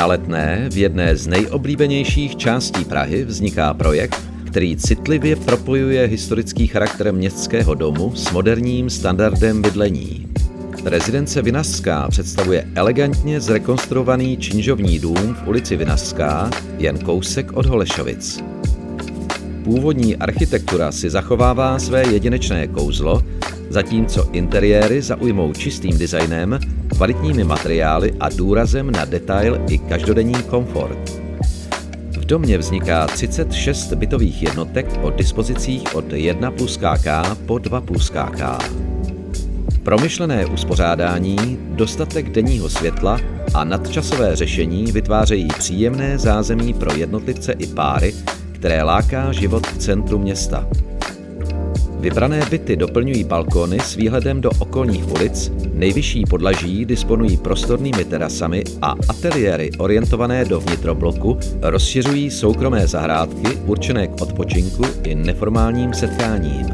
Na Letné, v jedné z nejoblíbenějších částí Prahy, vzniká projekt, který citlivě propojuje historický charakter městského domu s moderním standardem bydlení. Rezidence Vinařská představuje elegantně zrekonstruovaný činžovní dům v ulici Vinařská, jen kousek od Holešovic. Původní architektura si zachovává své jedinečné kouzlo, zatímco interiéry zaujmou čistým designem, kvalitními materiály a důrazem na detail i každodenní komfort. V domě vzniká 36 bytových jednotek o dispozicích od 1+KK po 2+KK. Promyšlené uspořádání, dostatek denního světla a nadčasové řešení vytvářejí příjemné zázemí pro jednotlivce i páry, které láká život v centru města. Vybrané byty doplňují balkony s výhledem do okolních ulic, nejvyšší podlaží disponují prostornými terasami a ateliéry orientované do vnitrobloku rozšiřují soukromé zahrádky určené k odpočinku i neformálním setkáním.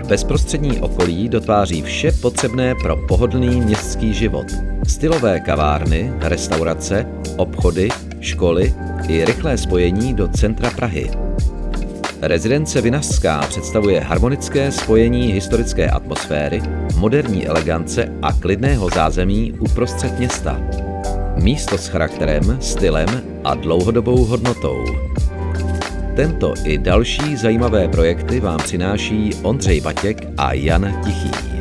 Bezprostřední okolí dotváří vše potřebné pro pohodlný městský život. Stylové kavárny, restaurace, obchody, školy i rychlé spojení do centra Prahy. Rezidence Vinařská představuje harmonické spojení historické atmosféry, moderní elegance a klidného zázemí uprostřed města. Místo s charakterem, stylem a dlouhodobou hodnotou. Tento i další zajímavé projekty vám přináší Ondřej Vatěk a Jan Tichý.